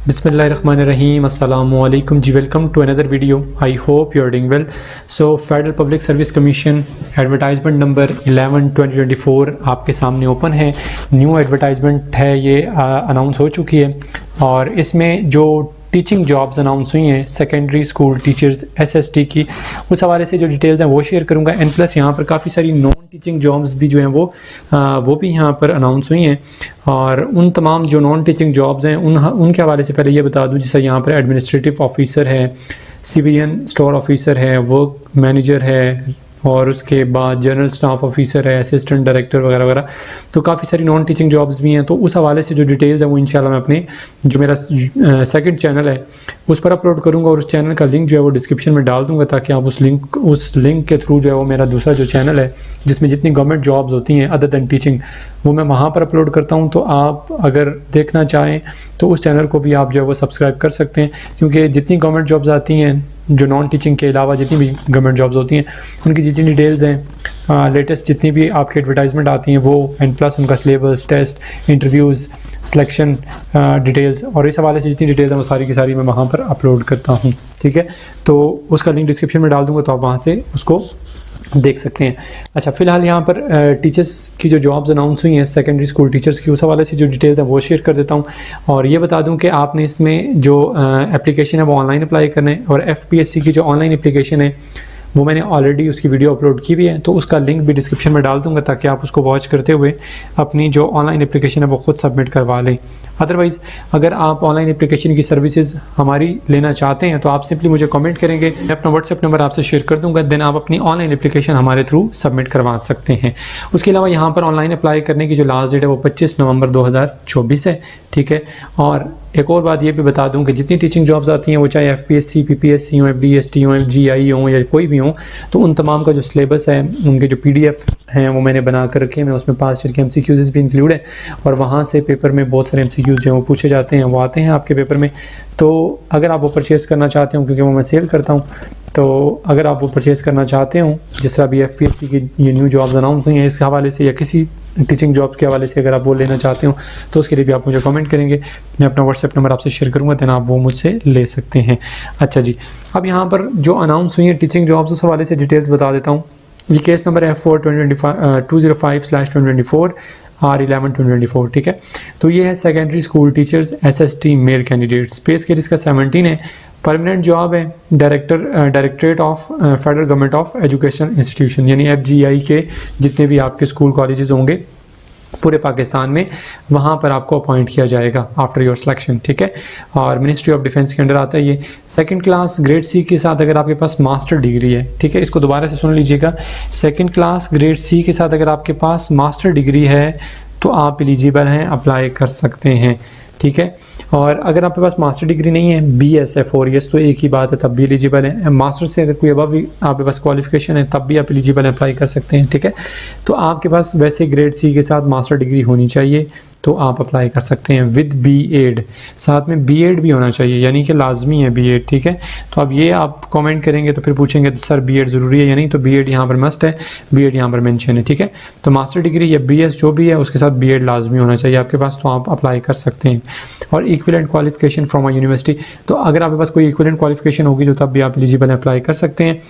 बिस्मिल्लाहिर्रहमानिर्रहीम अस्सलामु अलैकुम जी। Welcome to another video. I hope you are doing well. So federal public service commission advertisement number 11/2024 आपके सामने ओपन है। न्यू एडवर्टाइजमेंट है, ये अनाउंस हो चुकी है और इसमें जो टीचिंग जॉब्स अनाउंस हुई हैं सेकेंडरी स्कूल टीचर्स SST की, उस हवाले से जो डिटेल्स हैं वो शेयर करूंगा। एंड प्लस यहाँ पर काफ़ी सारी नॉन टीचिंग जॉब्स भी जो हैं वो भी यहाँ पर अनाउंस हुई हैं। और उन तमाम जो नॉन टीचिंग जॉब्स हैं उनके हवाले से पहले ये बता दूँ, जैसे यहाँ पर एडमिनिस्ट्रेटिव ऑफिसर है, सिविलियन स्टोर ऑफिसर है, वर्क मैनेजर है और उसके बाद जनरल स्टाफ ऑफिसर है, असिस्टेंट डायरेक्टर वगैरह वगैरह। तो काफ़ी सारी नॉन टीचिंग जॉब्स भी हैं। तो उस हवाले से जो डिटेल्स हैं वो इंशाल्लाह मैं अपने जो मेरा सेकंड चैनल है उस पर अपलोड करूंगा और उस चैनल का लिंक जो है वो डिस्क्रिप्शन में डाल दूंगा, ताकि आप उस लिंक के थ्रू जो है वो मेरा दूसरा जो चैनल है जिसमें जितनी गवर्नमेंट जॉब्स होती हैं अदर दैन टीचिंग, वो मैं वहाँ पर अपलोड करता हूँ। तो आप अगर देखना चाहें तो उस चैनल को भी आप जो है वो सब्सक्राइब कर सकते हैं, क्योंकि जितनी गवर्नमेंट जॉब्स आती हैं, जो नॉन टीचिंग के अलावा जितनी भी गवर्नमेंट जॉब्स होती हैं, उनकी जितनी डिटेल्स हैं, लेटेस्ट जितनी भी आपकी एडवर्टाइजमेंट आती हैं वो, एंड प्लस उनका syllabus, test, interviews, selection details और इस हवाले से जितनी डिटेल्स हैं वो सारी की सारी मैं वहाँ पर अपलोड करता हूँ। ठीक है, तो उसका लिंक डिस्क्रिप्शन में डाल दूँगा, तो आप वहाँ से उसको देख सकते हैं। अच्छा, फ़िलहाल यहाँ पर टीचर्स की जो जॉब्स अनाउंस हुई हैं सेकेंडरी स्कूल टीचर्स की, उस हवाले से जो डिटेल्स हैं वो शेयर कर देता हूँ। और ये बता दूँ कि आपने इसमें जो एप्लीकेशन है वो ऑनलाइन अप्लाई करना है, और FPSC की जो ऑनलाइन एप्लीकेशन है वो मैंने ऑलरेडी उसकी वीडियो अपलोड की हुई है, तो उसका लिंक भी डिस्क्रिप्शन में डाल दूंगा, ताकि आप उसको वॉच करते हुए अपनी जो ऑनलाइन एप्लीकेशन है वो खुद सबमिट करवा लें। अदरवाइज़ अगर आप ऑनलाइन एप्लीकेशन की सर्विसेज हमारी लेना चाहते हैं तो आप सिंपली मुझे कमेंट करेंगे, मैं अपना व्हाट्सएप नंबर आपसे शेयर कर दूंगा, देन आप अपनी ऑनलाइन एप्लीकेशन हमारे थ्रू सबमिट करवा सकते हैं। उसके अलावा यहाँ पर ऑनलाइन अप्लाई करने की जो लास्ट डेट है वो 25 नवंबर 2024 है। ठीक है, और एक और बात ये भी बता दूं कि जितनी टीचिंग जॉब्स आती हैं वो चाहे FPSC, PPSC हो, FDST हो, GI हो या कोई भी हो, तो उन तमाम का जो सिलेबस है, उनके जो PDF हैं वो मैंने बना कर रखे हैं। मैं उसमें पास्ट ईयर के MCQs भी इंक्लूड है और वहाँ से पेपर में बहुत सारे MCQs जो हैं वो पूछे जाते हैं, वो आते हैं आपके पेपर में। तो अगर आप वो परचेज़ करना चाहते हो, क्योंकि वो मैं सेल करता हूँ, तो अगर आप वो परचेज़ करना चाहते हो, जिस तरह अभी FPSC की ये न्यू जॉब्स अनाउंस हुई हैं इसके हवाले से, या किसी टीचिंग जॉब्स के हवाले से अगर आप वो लेना चाहते हो, तो उसके लिए भी आप मुझे कमेंट करेंगे, मैं अपना व्हाट्सएप नंबर आपसे शेयर करूँगा, देन आप वो मुझसे ले सकते हैं। अच्छा जी, अब यहाँ पर जो अनाउंस हुई है टीचिंग जॉब्स उस हवाले से डिटेल्स बता देता हूँ। ये केस नंबर है 205/2024 R11/2024। ठीक है, तो ये है secondary school teachers SST male candidates. पे स्केल इसका 17 है। परमानेंट जॉब है directorate of federal government of education institution, यानी FGI के जितने भी आपके स्कूल कॉलेजेस होंगे पूरे पाकिस्तान में, वहाँ पर आपको अपॉइंट किया जाएगा आफ्टर योर सिलेक्शन। ठीक है, और मिनिस्ट्री ऑफ डिफेंस के अंडर आता है ये। सेकंड क्लास ग्रेड C के साथ अगर आपके पास मास्टर डिग्री है, ठीक है, इसको दोबारा से सुन लीजिएगा, सेकंड क्लास ग्रेड C के साथ अगर आपके पास मास्टर डिग्री है तो आप एलिजिबल हैं, अप्लाई कर सकते हैं। ठीक है, और अगर आपके पास मास्टर डिग्री नहीं है, BS है 4 ईयर्स, तो एक ही बात है, तब भी एलिजिबल है। मास्टर से अगर कोई अबव आपके पास क्वालिफिकेशन है तब भी आप एलिजिबल अप्लाई कर सकते हैं। ठीक है, तो आपके पास वैसे ग्रेड C के साथ मास्टर डिग्री होनी चाहिए, तो आप अप्लाई कर सकते हैं विद B.Ed, साथ में B.Ed भी होना चाहिए, यानी कि लाजमी है B.Ed। ठीक है, तो अब ये आप कमेंट करेंगे तो फिर पूछेंगे तो सर B.Ed ज़रूरी है या नहीं, तो B.Ed यहाँ पर मस्ट है, B.Ed यहाँ पर मेंशन है। ठीक है, तो मास्टर डिग्री या BS जो भी है उसके साथ B.Ed लाजमी होना चाहिए आपके पास, तो आप अप्लाई कर सकते हैं। और equivalent qualification from a university, तो अगर आपके पास कोई इक्विवेलेंट क्वालिफिकेशन होगी तो तब भी आप एलिजिबल अप्लाई कर सकते हैं।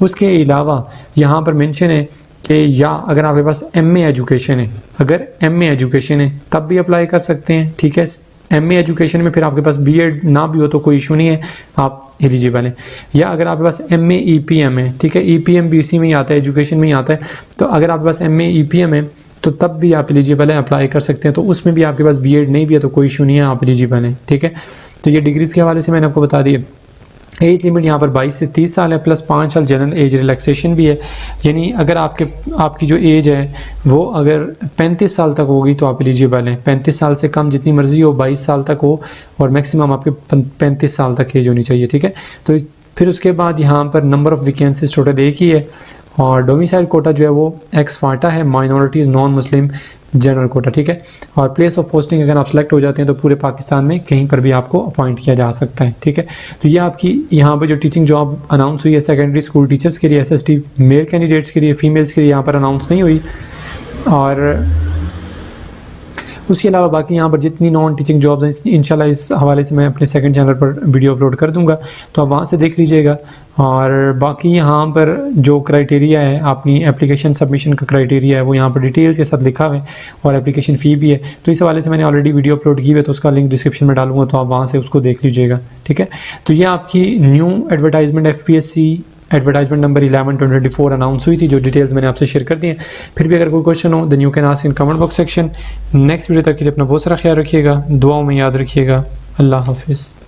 उसके अलावा यहाँ पर मेंशन है कि या अगर आपके पास MA एजुकेशन है, अगर MA एजुकेशन है तब भी अप्लाई कर सकते हैं। ठीक है, MA एजुकेशन में फिर आपके पास B.Ed ना भी हो तो कोई इशू नहीं है, आप एलिजिबल हैं। या अगर आपके पास MA EPM है, ठीक है, EPM भी इसी में ही आता है, एजुकेशन में ही आता है, तो अगर आपके पास MA EPM है तो तब भी आप एलिजिबल हैं, अप्लाई कर सकते हैं। तो उसमें भी आपके पास B.Ed नहीं भी है तो कोई इशू नहीं है, आप एलिजिबल हैं। ठीक है, तो ये डिग्रीज़ के हवाले से मैंने आपको बता दिया। एज लिमिट यहाँ पर 22 से 30 साल है, प्लस 5 साल जनरल एज रिलैक्सेशन भी है, यानी अगर आपकी जो एज है वो अगर 35 साल तक होगी तो आप एलिजिबल हैं। 35 साल से कम जितनी मर्जी हो, 22 साल तक हो, और मैक्सिमम आपके 35 साल तक एज होनी चाहिए। ठीक है, तो फिर उसके बाद यहाँ पर नंबर ऑफ़ वैकेंसीज टोटल एक ही है, और डोमिसाइल कोटा जो है वो एक्स फाटा है, minorities, non Muslim, general quota. ठीक है, और प्लेस ऑफ पोस्टिंग अगर आप सेलेक्ट हो जाते हैं तो पूरे पाकिस्तान में कहीं पर भी आपको अपॉइंट किया जा सकता है। ठीक है, तो ये आपकी यहाँ पर जो टीचिंग जॉब अनाउंस हुई है सेकेंडरी स्कूल टीचर्स के लिए, SST मेल कैंडिडेट्स के लिए, फीमेल्स के लिए यहाँ पर अनाउंस नहीं हुई। और उसके अलावा बाकी यहाँ पर जितनी नॉन टीचिंग जॉब्स हैं इंशाल्लाह इस हवाले से मैं अपने सेकंड चैनल पर वीडियो अपलोड कर दूँगा, तो आप वहाँ से देख लीजिएगा। और बाकी यहाँ पर जो क्राइटेरिया है, अपनी एप्लीकेशन सबमिशन का क्राइटेरिया है वो यहाँ पर डिटेल्स के साथ लिखा हुआ है और एप्लीकेशन फ़ी भी है। तो इस हवाले से मैंने ऑलरेडी वीडियो अपलोड की है, तो उसका लिंक डिस्क्रिप्शन में डालूंगा, तो आप वहाँ से उसको देख लीजिएगा। ठीक है, तो ये आपकी new advertisement FPSC advertisement number 11/2024 announce हुई थी, जो डिटेल्स मैंने आपसे शेयर कर दी हैं। फिर भी अगर कोई क्वेश्चन हो then you can ask in comment box section. Next video तक के लिए अपना बहुत सारा ख्याल रखिएगा, दुआओं में याद रखिएगा। अल्लाह हाफिज़।